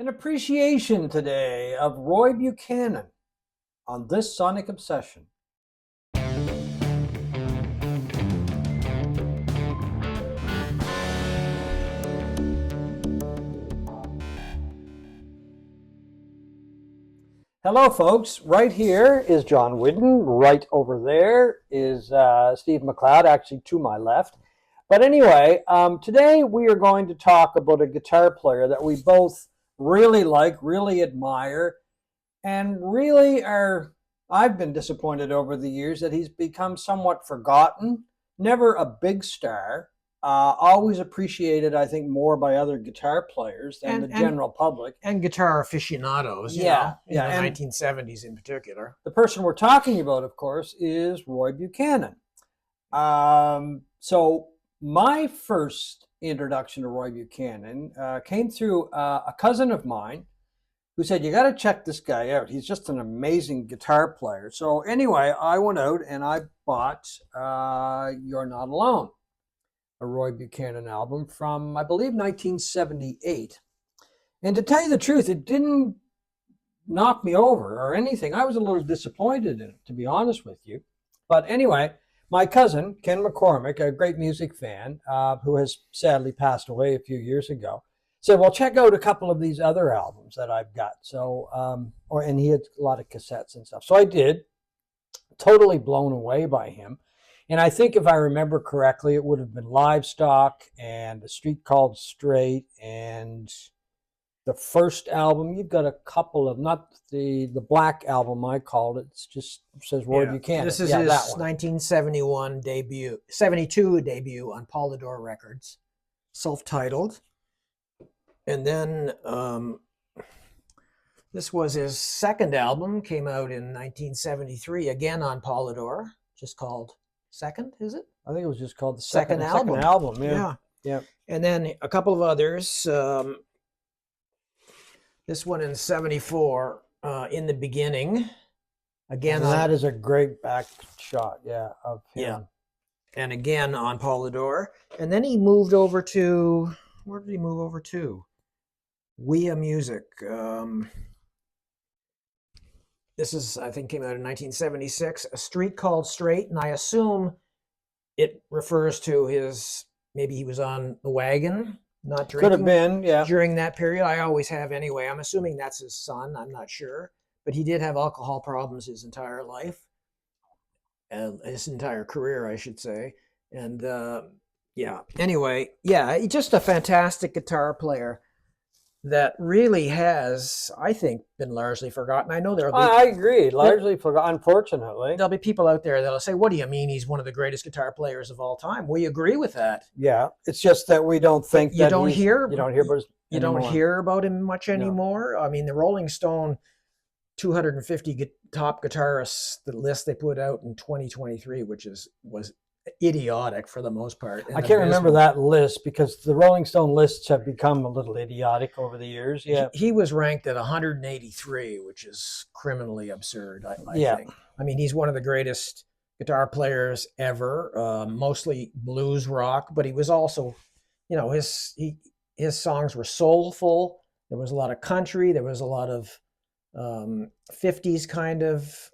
An appreciation today of Roy Buchanan on this Sonic Obsession. Hello, folks. Right here is John Whidden. Right over there is Steve McLeod, actually to my left. But anyway, today we are going to talk about a guitar player that we both really like, really admire, and really I've been disappointed over the years that he's become somewhat forgotten. Never a big star. Always appreciated, I think, more by other guitar players than the general public. And guitar aficionados, in the 1970s in particular. The person we're talking about, of course, is Roy Buchanan. So my first introduction to Roy Buchanan came through a cousin of mine who said, you got to check this guy out. He's just an amazing guitar player. So anyway, I went out and I bought You're Not Alone, a Roy Buchanan album from, I believe, 1978. And to tell you the truth, it didn't knock me over or anything. I was a little disappointed in it, to be honest with you. But anyway, my cousin, Ken McCormick, a great music fan, who has sadly passed away a few years ago, said, well, check out a couple of these other albums that I've got. So, and he had a lot of cassettes and stuff. So I did, totally blown away by him. And I think if I remember correctly, it would have been Livestock and A Street Called Straight and the first album. You've got a couple of, not the Black album I called it. It's just says Roy Buchanan. This is his 1971 debut, 72 debut on Polydor Records, self-titled. And then this was his second album, came out in 1973, again on Polydor, just called Second, is it? I think it was just called the second album. Second album, yeah. And then a couple of others. This one in 74, In the Beginning. Again, and that is a great back shot, of him. Yeah. And again on Polydor. And then he moved over to, where did he move over to? We Music. This is, I think, came out in 1976. A Street Called Straight, and I assume it refers to his, maybe he was on the wagon, not drinking. Could have been, yeah. During that period. I always have anyway. I'm assuming that's his son. I'm not sure. But he did have alcohol problems his entire life. His entire career, I should say. And anyway, just a fantastic guitar player that really has, I think, been largely forgotten. I know there'll be... I agree, largely forgotten, unfortunately. There'll be people out there that'll say, what do you mean he's one of the greatest guitar players of all time? We agree with that. Yeah, it's just that we don't think you don't hear about him much anymore. No. I mean, the Rolling Stone 250 top guitarists, the list they put out in 2023, which was idiotic for the most part. I can't remember that list because the Rolling Stone lists have become a little idiotic over the years. Yeah, he was ranked at 183, which is criminally absurd. I think. I mean, he's one of the greatest guitar players ever. Mostly blues rock, but he was also, his songs were soulful. There was a lot of country. There was a lot of 50s kind of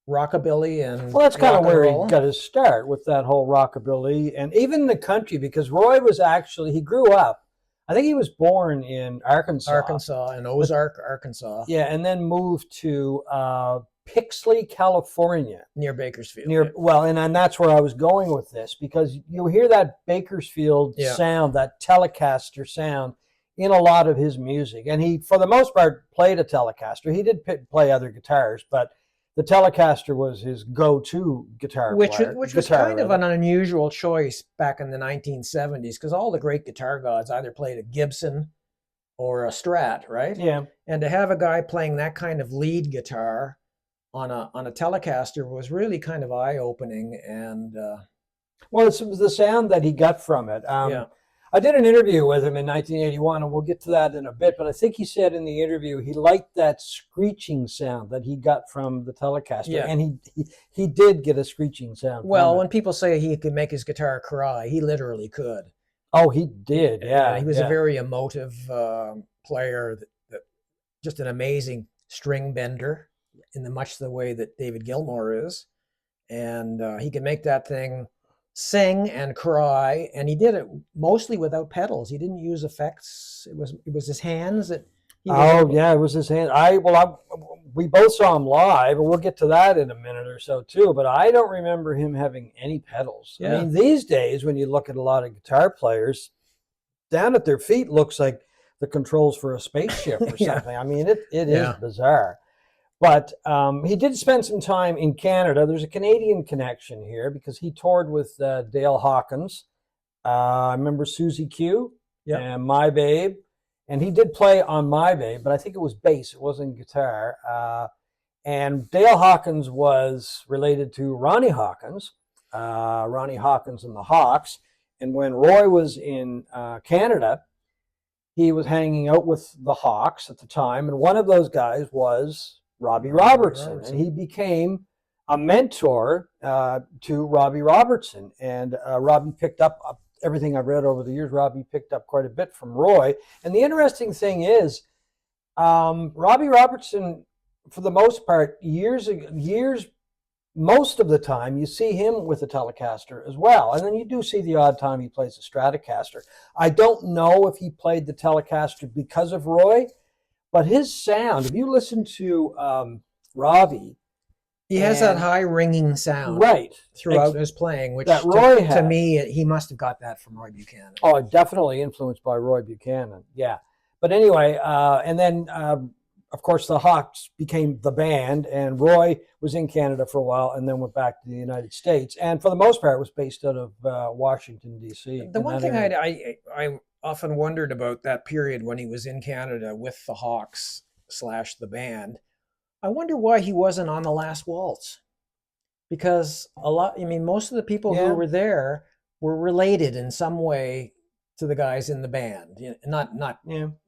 rockabilly, and well, that's kind of where he got his start, with that whole rockabilly and even the country, because Roy was actually, he grew up, I think he was born in Arkansas, in Ozark, Arkansas. Yeah, and then moved to Pixley, California, near Bakersfield. And that's where I was going with this, because you hear that Bakersfield sound, that Telecaster sound, in a lot of his music. And he, for the most part, played a Telecaster. He did play other guitars, but the Telecaster was his go-to guitar player. Which was kind of an unusual choice back in the 1970s, because all the great guitar gods either played a Gibson or a Strat, right? Yeah. And to have a guy playing that kind of lead guitar on a Telecaster was really kind of eye-opening. And well, it was the sound that he got from it. I did an interview with him in 1981, and we'll get to that in a bit, but I think he said in the interview he liked that screeching sound that he got from the Telecaster, and he did get a screeching sound. Well, when people say he could make his guitar cry, he literally could. Oh, he did, yeah. He was a very emotive player that just an amazing string bender in much the way that David Gilmour is. And he could make that thing sing and cry, and he did it mostly without pedals. He didn't use effects. It was his hands that he was Yeah, it was his hand. We both saw him live, and we'll get to that in a minute or so too. But I don't remember him having any pedals. Yeah. I mean, these days when you look at a lot of guitar players, down at their feet looks like the controls for a spaceship or Yeah. something. I mean, it is bizarre. But he did spend some time in Canada. There's a Canadian connection here because he toured with Dale Hawkins. I remember Susie Q and My Babe. And he did play on My Babe, but I think it was bass. It wasn't guitar. And Dale Hawkins was related to Ronnie Hawkins, Ronnie Hawkins and the Hawks. And when Roy was in Canada, he was hanging out with the Hawks at the time. And one of those guys was Robbie Robertson. And he became a mentor to Robbie Robertson. And Robbie picked up everything I've read over the years. Robbie picked up quite a bit from Roy. And the interesting thing is, Robbie Robertson, for the most part, years, most of the time, you see him with a Telecaster as well. And then you do see the odd time he plays a Stratocaster. I don't know if he played the Telecaster because of Roy, but his sound, if you listen to Robbie, he has that high ringing sound throughout his playing, which that Roy to me, he must have got that from Roy Buchanan. Oh, definitely influenced by Roy Buchanan. Yeah. But anyway, and then, of course, the Hawks became the band, and Roy was in Canada for a while and then went back to the United States. And for the most part, it was based out of Washington, D.C. The one thing I often wondered about that period when he was in Canada with the Hawks / the band, I wonder why he wasn't on The Last Waltz, because most of the people who were there were related in some way to the guys in the band. You know,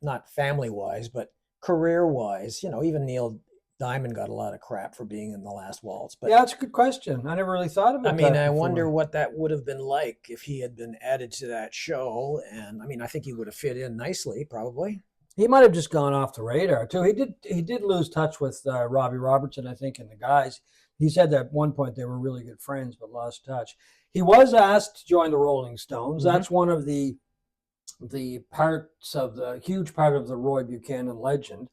not family wise, but career wise. You know, even Neil Diamond got a lot of crap for being in The Last Waltz. But yeah, that's a good question. I never really thought about that. I wonder what that would have been like if he had been added to that show. And I think he would have fit in nicely, probably. He might have just gone off the radar too. He did lose touch with Robbie Robertson, I think, and the guys. He said that at one point they were really good friends, but lost touch. He was asked to join the Rolling Stones. Mm-hmm. That's one of the parts of the huge part of the Roy Buchanan legend.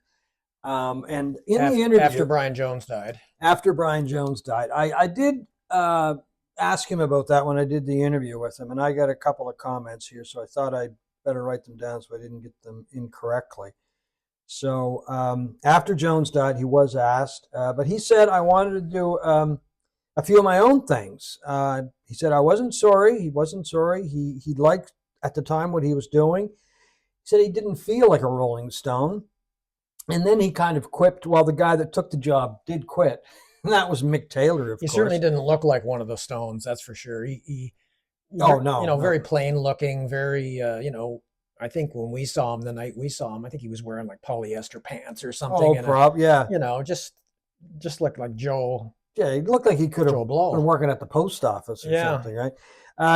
And in the interview, after Brian Jones died, I did ask him about that when I did the interview with him, and I got a couple of comments here, so I thought I'd better write them down so I didn't get them incorrectly. So after Jones died, he was asked, but he said, I wanted to do a few of my own things. He said, I wasn't sorry. He wasn't sorry. He liked at the time what he was doing. He said he didn't feel like a Rolling Stone. And then he kind of quipped, well, the guy that took the job did quit. And that was Mick Taylor, of course. He certainly didn't look like one of the Stones, that's for sure. Very plain looking, very, I think when we saw him, the night we saw him, I think he was wearing like polyester pants or something. Just looked like Joe. Yeah, he looked like he could have been working at the post office or something, right?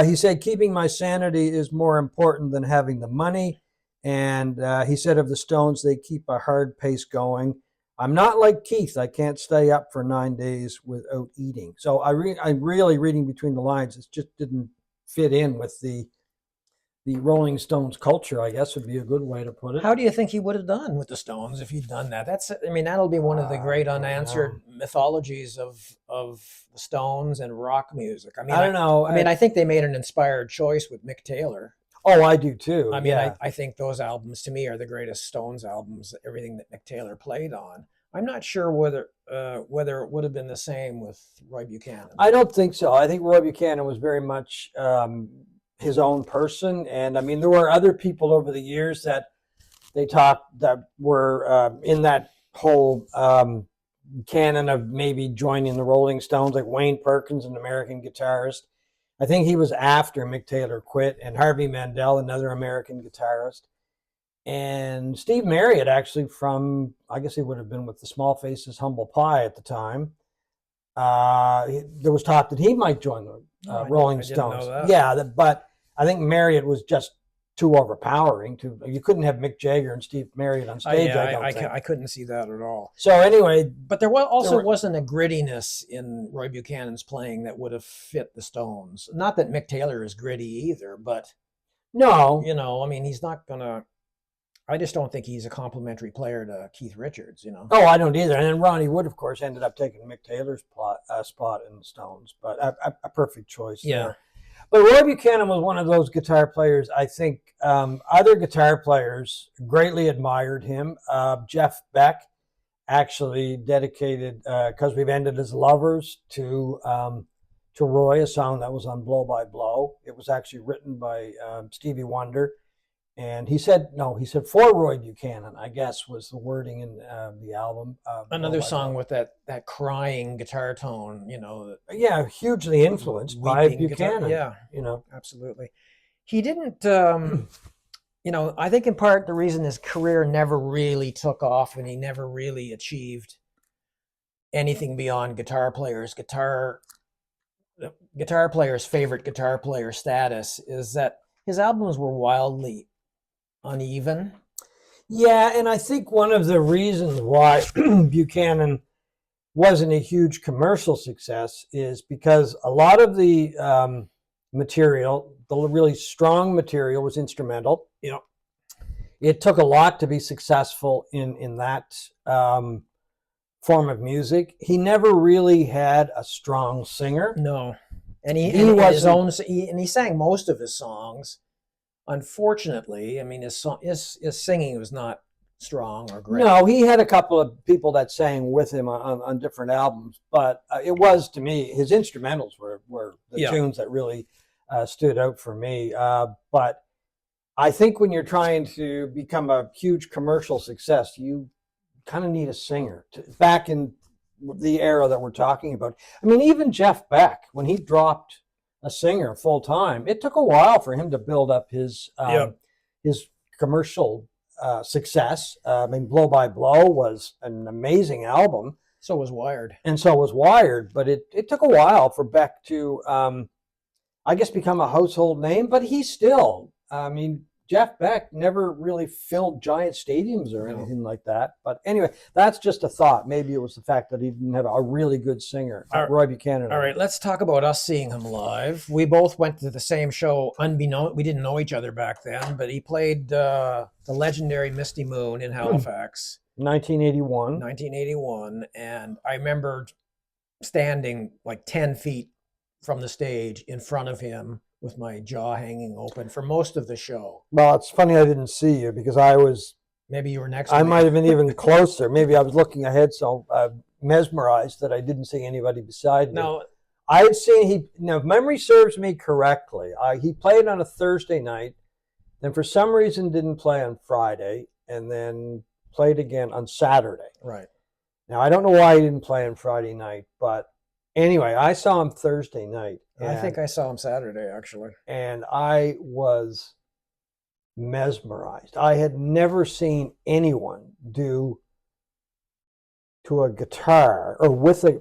He said, keeping my sanity is more important than having the money. And he said of the Stones, they keep a hard pace going. I'm not like Keith. I can't stay up for 9 days without eating. So I'm really reading between the lines. It just didn't fit in with the Rolling Stones culture, I guess would be a good way to put it. How do you think he would have done with the Stones if he'd done that? That'll be one of the great unanswered mythologies of the Stones and rock music. I don't know. I think they made an inspired choice with Mick Taylor. Oh, I do too. I think those albums to me are the greatest Stones albums, everything that Mick Taylor played on. I'm not sure whether it would have been the same with Roy Buchanan. I don't think so. I think Roy Buchanan was very much his own person. And there were other people over the years that they talked that were in that whole canon of maybe joining the Rolling Stones, like Wayne Perkins, an American guitarist. I think he was after Mick Taylor quit, and Harvey Mandel, another American guitarist. And Steve Marriott, actually I guess he would have been with the Small Faces, Humble Pie at the time. There was talk that he might join the Rolling Stones. Didn't know that. Yeah, but I think Marriott was just too overpowering. You couldn't have Mick Jagger and Steve Marriott on stage. I couldn't see that at all. So anyway, but there wasn't a grittiness in Roy Buchanan's playing that would have fit the Stones. Not that Mick Taylor is gritty either, but no, I mean, he's not gonna. I just don't think he's a complimentary player to Keith Richards. Oh, I don't either. And then Ronnie Wood, of course, ended up taking Mick Taylor's spot in the Stones, but a perfect choice. Yeah. There. But Roy Buchanan was one of those guitar players. I think other guitar players greatly admired him. Jeff Beck actually dedicated "Because We've Ended as Lovers" to Roy, a song that was on Blow by Blow. It was actually written by Stevie Wonder. And he said for Roy Buchanan, I guess, was the wording in the album. Another song with that crying guitar tone, Yeah, hugely influenced by Buchanan. Guitar. Yeah, absolutely. He didn't, I think in part the reason his career never really took off and he never really achieved anything beyond guitar players' favorite guitar player status is that his albums were wildly uneven. Yeah, and I think one of the reasons why Buchanan wasn't a huge commercial success is because a lot of the material, the really strong material, was instrumental. It took a lot to be successful in that form of music. He never really had a strong singer. No, and he sang most of his songs. Unfortunately, I mean, his singing was not strong or great. No, he had a couple of people that sang with him on different albums, but it was, to me, his instrumentals were the tunes that really stood out for me. But I think when you're trying to become a huge commercial success, you kind of need a singer. Back in the era that we're talking about, I mean, even Jeff Beck, when he dropped a singer full time, it took a while for him to build up his commercial success. I mean, Blow by Blow was an amazing album. So was Wired. And so was Wired, but it took a while for Beck to, I guess, become a household name. But he still, I mean, Jeff Beck never really filled giant stadiums or anything like that. But anyway, that's just a thought. Maybe it was the fact that he didn't have a really good singer, Roy Buchanan. All right, let's talk about us seeing him live. We both went to the same show, unbeknown. We didn't know each other back then, but he played the legendary Misty Moon in Halifax. 1981. And I remember standing like 10 feet from the stage in front of him with my jaw hanging open for most of the show. Well, it's funny I didn't see you because I was... Maybe you were next to me. I might have been even closer. Maybe I was looking ahead so mesmerized that I didn't see anybody beside me. No. I had seen, if memory serves me correctly, he played on a Thursday night, then for some reason didn't play on Friday, and then played again on Saturday. Right. Now, I don't know why he didn't play on Friday night, but anyway, I saw him Thursday night. I think I saw him Saturday, actually. And I was mesmerized. I had never seen anyone do to a guitar or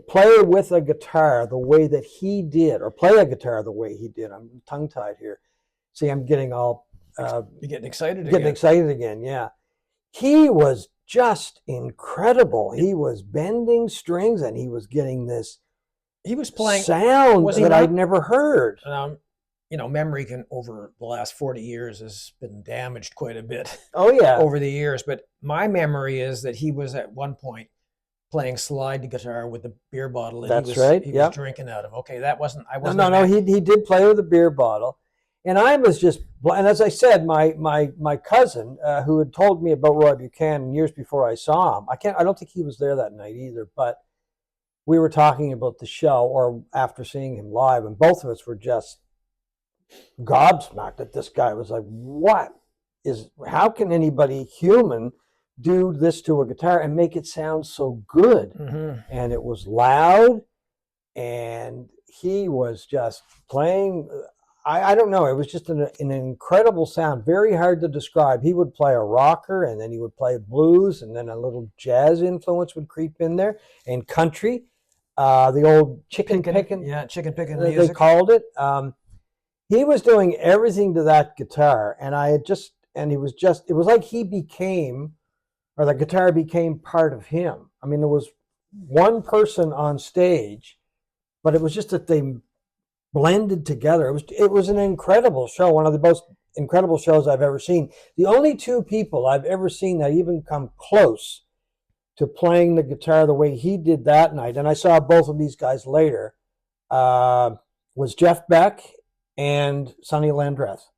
play with a guitar the way that he did, or play a guitar the way he did. I'm tongue-tied here. See, I'm getting all... You're getting excited again. Getting excited again, yeah. He was just incredible. He was bending strings and he was getting this... He was playing sound that I'd never heard. Memory over the last 40 years has been damaged quite a bit. Oh yeah, over the years. But my memory is that he was at one point playing slide guitar with a beer bottle that he was drinking out of. Okay, that wasn't. I wasn't. No. He did play with a beer bottle, and I was just. And as I said, my cousin who had told me about Roy Buchanan years before I saw him. I don't think he was there that night either, but. We were talking about the show, or after seeing him live, and both of us were just gobsmacked that this guy was like, how can anybody human do this to a guitar and make it sound so good? Mm-hmm. And it was loud, and he was just playing, I don't know, it was just an incredible sound, very hard to describe. He would play a rocker, and then he would play blues, and then a little jazz influence would creep in there, and country. The old chicken picking. Yeah, chicken picking they music. called it. he was doing everything to that guitar, and it was like he became, or the guitar became part of him. I mean, there was one person on stage, but it was just that they blended together. It was an incredible show, one of the most incredible shows I've ever seen. The only two people I've ever seen that even come close to playing the guitar the way he did that night, and I saw both of these guys later, was Jeff Beck and Sonny Landreth.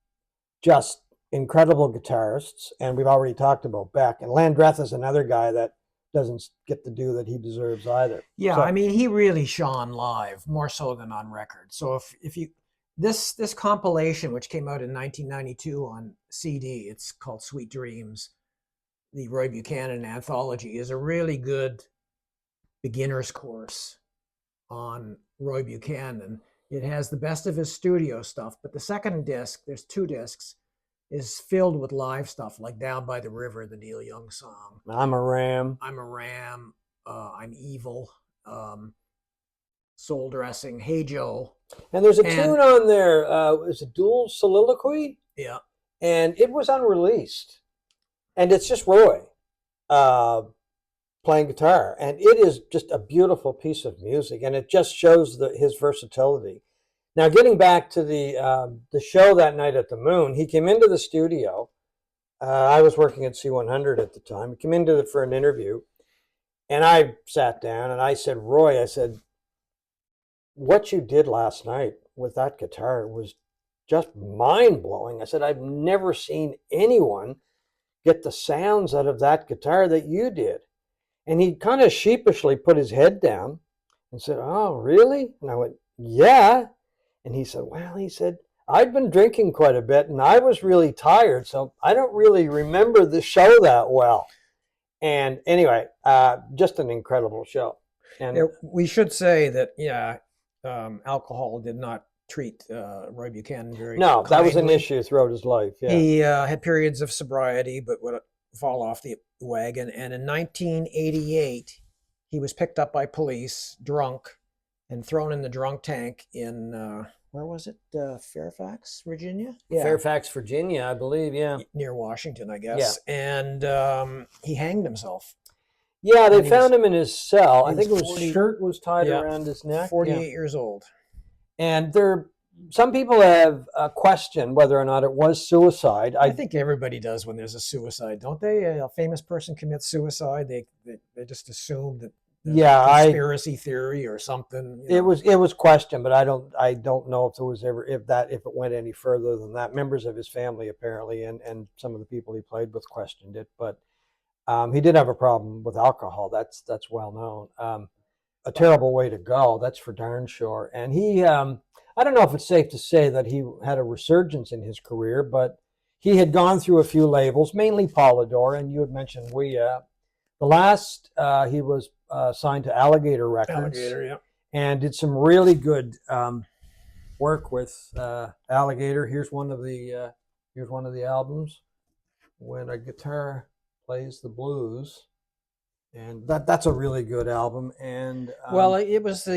Just incredible guitarists, and we've already talked about Beck. And Landreth is another guy that doesn't get the due that he deserves either. Yeah, So, I mean, he really shone live more so than on record. So if you this compilation, which came out in 1992 on CD, it's called Sweet Dreams, the Roy Buchanan anthology, is a really good beginner's course on Roy Buchanan. It has the best of his studio stuff, but the second disc, there's 2 discs, is filled with live stuff like Down by the River, the Neil Young song. I'm a Ram. I'm a Ram. I'm Evil. Soul Dressing. Hey Joe. And there's a tune on there. It's a dual soliloquy. Yeah. And it was unreleased. And it's just Roy playing guitar. And it is just a beautiful piece of music. And it just shows his versatility. Now, getting back to the show that night at the Moon, he came into the studio. I was working at C100 at the time. He came into for an interview. And I sat down and I said, Roy, I said, what you did last night with that guitar was just mind-blowing. I said, I've never seen anyone get the sounds out of that guitar that you did. And he kind of sheepishly put his head down and said, oh, really? And I went, yeah. And he said, well, he said, I'd been drinking quite a bit and I was really tired, so I don't really remember the show that well. And anyway, just an incredible show. And we should say that, alcohol did not treat Roy Buchanan very No, that was an kindly. issue throughout his life. Yeah. He had periods of sobriety, but would fall off the wagon. And in 1988, he was picked up by police, drunk, and thrown in the drunk tank in, where was it? Fairfax, Virginia? Yeah. Fairfax, Virginia, I believe, yeah. Near Washington, I guess. Yeah. And he hanged himself. Yeah, they found him in his cell. I think his 40, shirt was tied around his neck. 48 years old. And some people have questioned whether or not it was suicide. I think everybody does when there's a suicide, don't they? A famous person commits suicide, they just assume that conspiracy theory or something. It was questioned, but I don't know if there was ever if it went any further than that. Members of his family apparently and some of the people he played with questioned it, but he did have a problem with alcohol. That's well known. A terrible way to go. That's for darn sure. And he, I don't know if it's safe to say that he had a resurgence in his career, but he had gone through a few labels, mainly Polydor, and you had mentioned the last he was signed to Alligator Records. Alligator, yeah. And did some really good work with Alligator. Here's one of the albums, When a Guitar Plays the Blues. And that's a really good album. And well, it was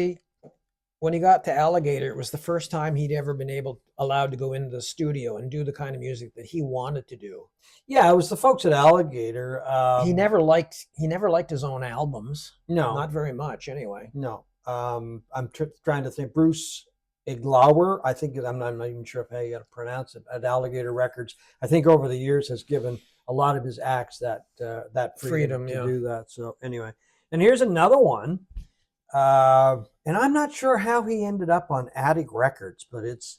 when he got to Alligator, it was the first time he'd ever been allowed to go into the studio and do the kind of music that he wanted to do. Yeah, it was the folks at Alligator. He never liked his own albums. No, not very much, anyway. No, I'm trying to think. Bruce Iglauer, I think I'm not even sure how you got to pronounce it, at Alligator Records. I think over the years has given a lot of his acts that freedom to do that. So anyway, and here's another one, and I'm not sure how he ended up on Attic Records, but it's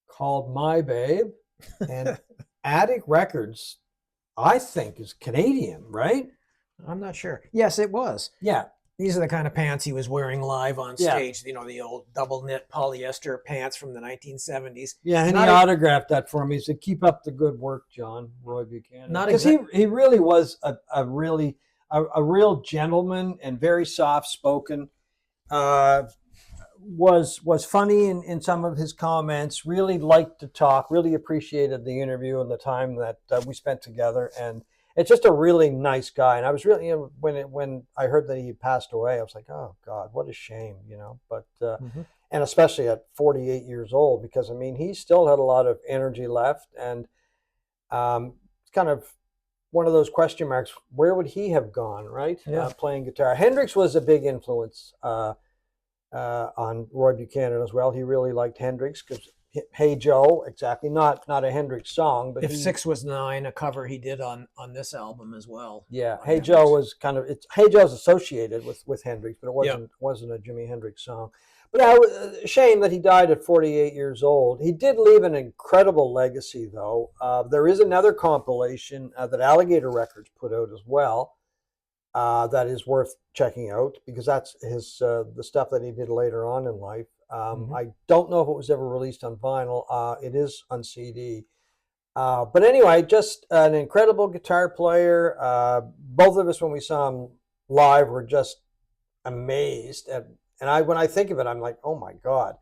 called My Babe, and Attic Records, I think, is Canadian, right? I'm not sure. Yes, it was. Yeah. These are the kind of pants he was wearing live on stage. Yeah. The old double knit polyester pants from the 1970s. Yeah, and he autographed that for me. He said, "Keep up the good work, John." Roy Buchanan. Because he really was a real gentleman and very soft spoken. Was funny in some of his comments. Really liked to talk. Really appreciated the interview and the time that we spent together. And it's just a really nice guy. And I was really, when I heard that he passed away, I was like, oh God, what a shame, But and especially at 48 years old, because I mean, he still had a lot of energy left, and it's kind of one of those question marks. Where would he have gone, right? Yeah. Playing guitar. Hendrix was a big influence on Roy Buchanan as well. He really liked Hendrix because Hey Joe, exactly, not a Hendrix song, but If 6 Was 9, a cover he did on this album as well. yeah, on Hey Hendrix. Joe was kind of Hey Joe's associated with Hendrix, but it Yeah. wasn't a Jimi Hendrix song. But a shame that he died at 48 years old. He did leave an incredible legacy, though. There is another compilation that Alligator Records put out as well. That is worth checking out because that's his the stuff that he did later on in life. I don't know if it was ever released on vinyl. It is on CD. But anyway, just an incredible guitar player. Both of us, when we saw him live, were just amazed. And when I think of it, I'm like, oh my God.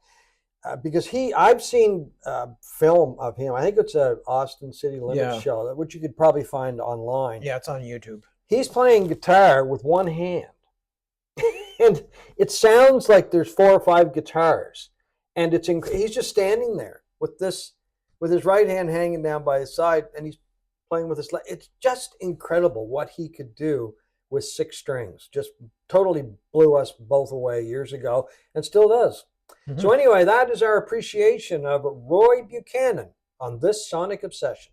Because I've seen film of him. I think it's a Austin City Limits show, which you could probably find online. Yeah, it's on YouTube. He's playing guitar with one hand. And it sounds like there's 4 or 5 guitars. And he's just standing there with his right hand hanging down by his side, and he's playing with his left. It's just incredible what he could do with 6 strings. Just totally blew us both away years ago, and still does. So anyway, that is our appreciation of Roy Buchanan on this Sonic Obsession.